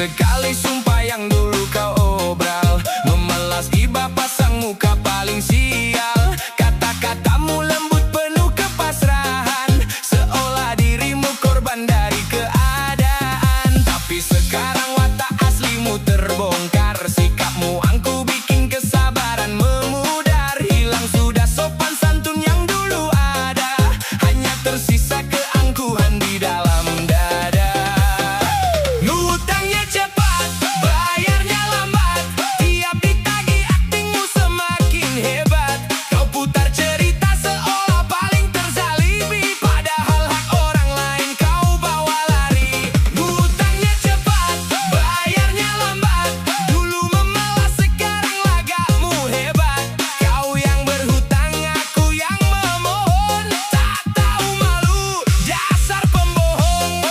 sekali sumpah yang dulu kau obral, memelas iba pasang muka paling sial. Kata-katamu lembut penuh kepasrahan, seolah dirimu korban dari keadaan. Tapi sekarang watak aslimu terbongkar, sikapmu angku bikin kesabaran memudar. Hilang sudah sopan santun yang dulu ada, hanya tersisa keangkuhan di dalam dada. Ngutangnya cepat, bayarnya lambat, tiap ditagih aktingmu semakin hebat. Kau putar cerita seolah paling terzalimi, padahal hak orang lain kau bawa lari. Ngutangnya cepat, bayarnya lambat, dulu memelas sekarang lagakmu hebat. Kau yang berhutang, aku yang memohon, tak tahu malu, dasar pembohong.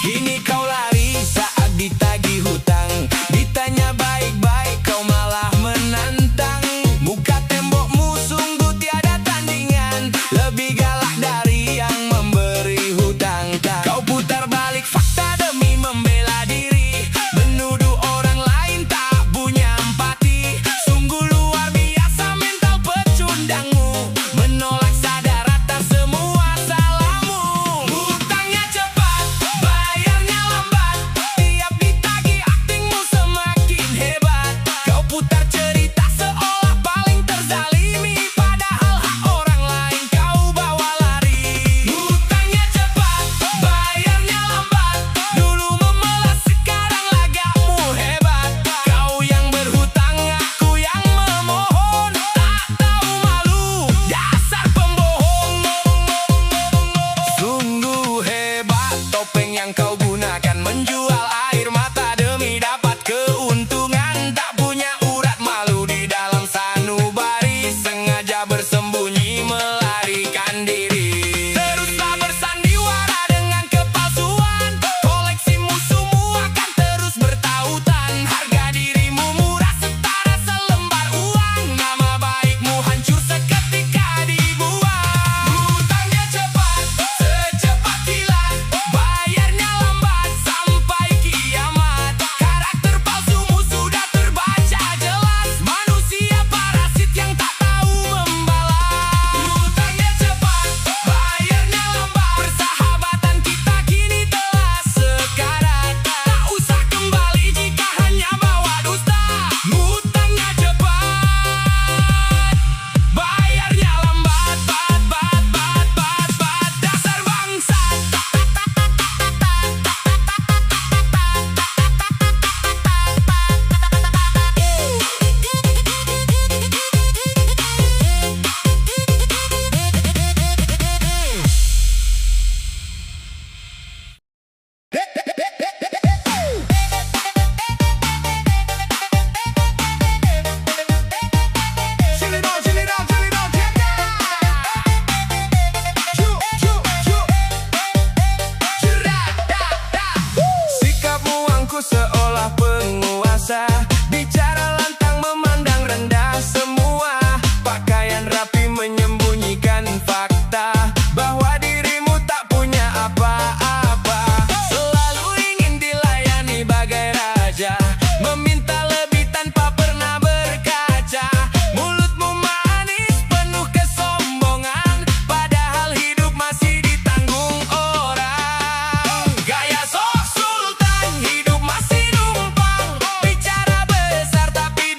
Kini kau lari saat ditagih hutang, ditanya baik-baik kau malah menantang. Muka tembokmu sungguh tiada tandingan, lebih galak dari yang memberi hutang. Kau putar balik fakta demi membela diri, menuduh orang lain tak punya empati. Sungguh luar biasa mental pecundangmu, menolak sadar atas semua salahmu. Hutangnya cepat, bayarnya lambat, tiap ditagih aktingmu semakin hebat. Kau putar cerita seolah paling terzalimi, padahal hak orang lain kau bawa lari. Hutangnya cepat, bayarnya lambat, dulu memelas sekarang lagakmu hebat. Kau yang berhutang, aku yang memohon, tak tahu malu, dasar pembohong. Sungguh hebat topeng yang kau gunakan, menjual air mata demi dapat keuntungan. Tak punya urat malu di dalam sanubari, sengaja bersembunyi melarikan diri. Teruslah bersandiwara dengan kepalsuan, koleksimu semua akan terus bertautan. Harga dirimu murah setara selembar uang, nama baikmu hancur seketika dibuang. Hutangnya cepat, secepat kilat, bayarnya lambat sampai kiamat. Karakter palsumu sudah terbaca jelas, manusia parasit yang tak tahu membalas. Hutangnya cepat, bayarnya lambat, persahabatan kita kini telah sekarat. Tak usah kembali jika hanya bawa dusta. Hutangnya cepat, bayarnya lambat, dasar bangsat. Sikapmu angku seolah penguasa, bicara lantang memandang rendah semua. Pakaian rapi menyembunyikan fakta, bahwa dirimu tak punya apa-apa. Selalu ingin dilayani bagai raja, meminta lebih tanpa pernah berkaca. Mulutmu manis penuh kesombongan, padahal hidup masih ditanggung orang. Gaya sok sultan, hidup masih numpang, bicara besar tapi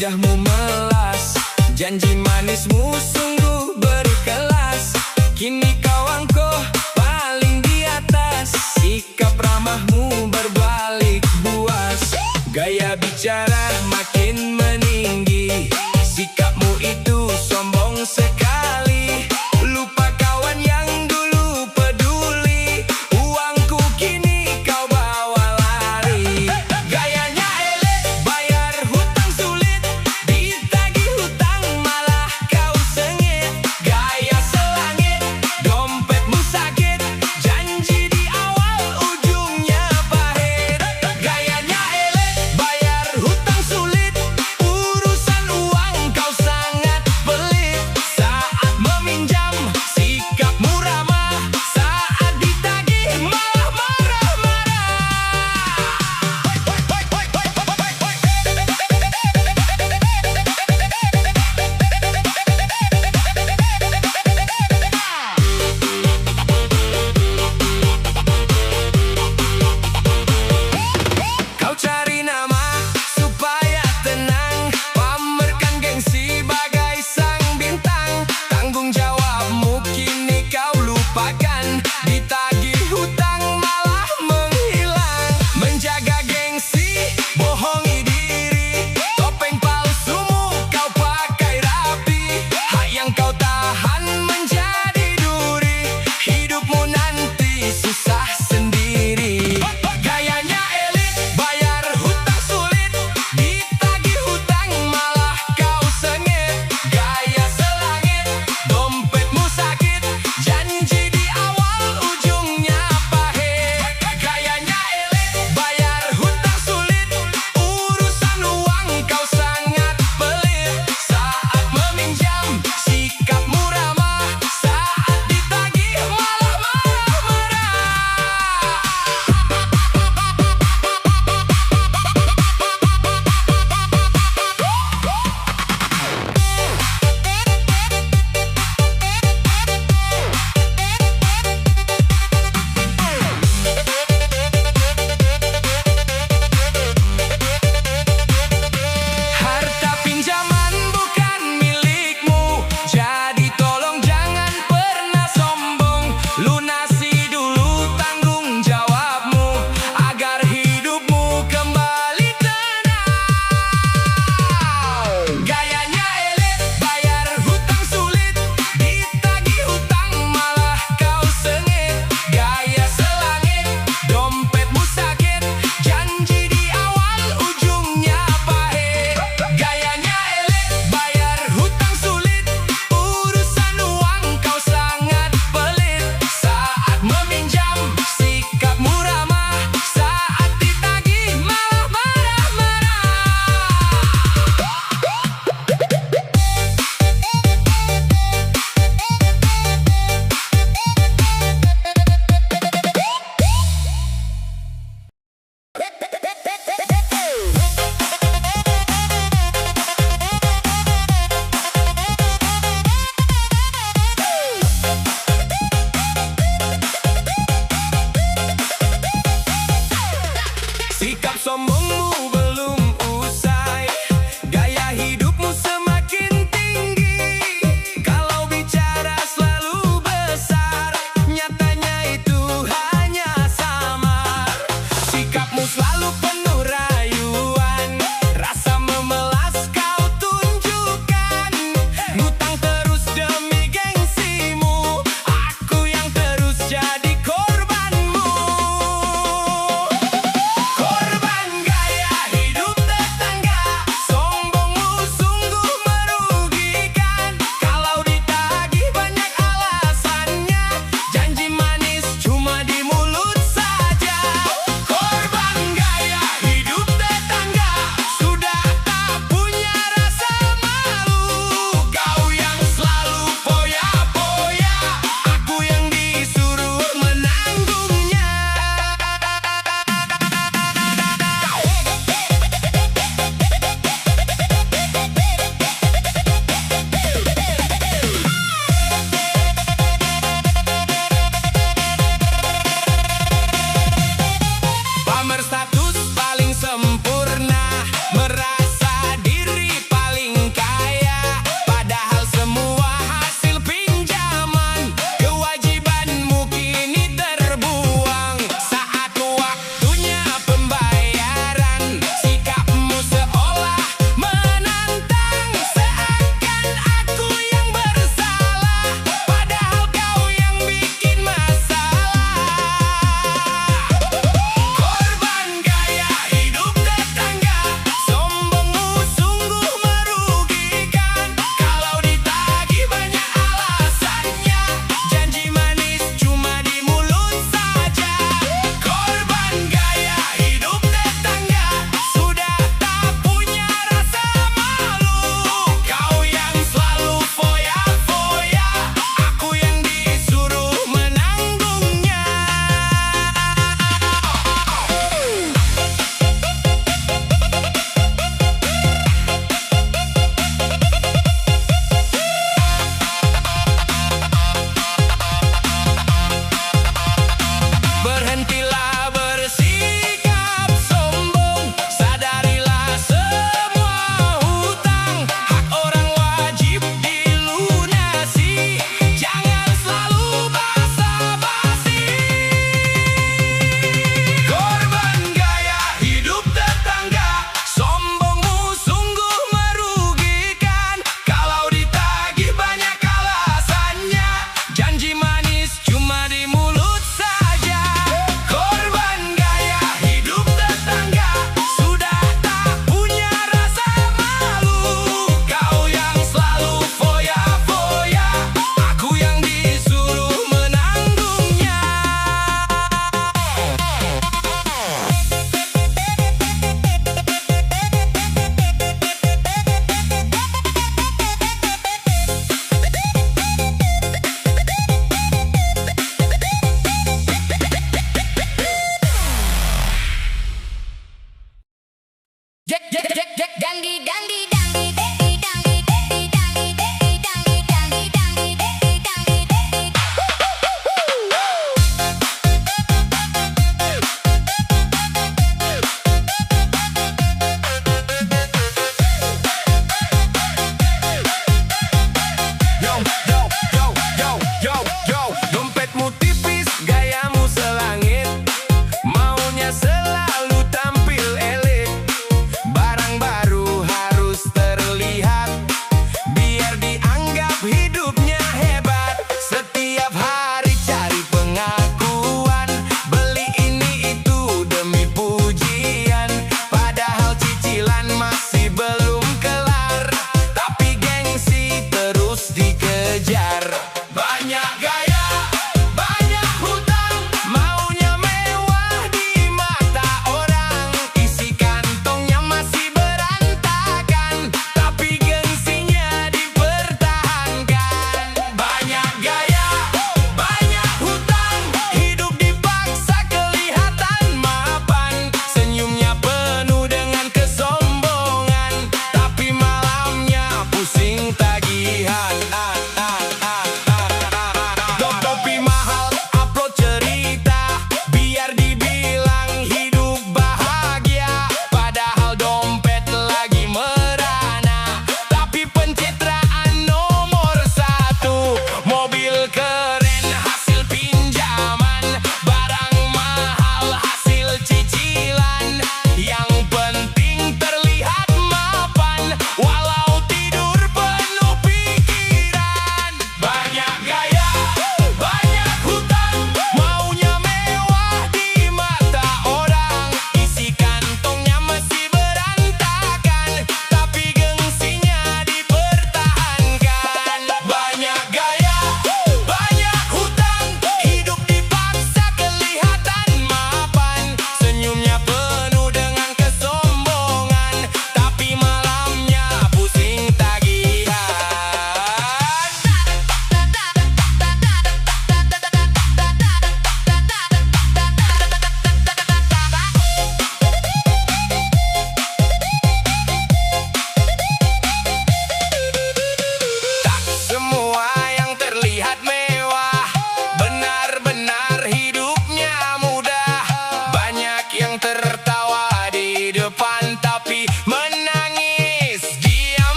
wajahmu melas, janji manismu sungguh berkelas. Kini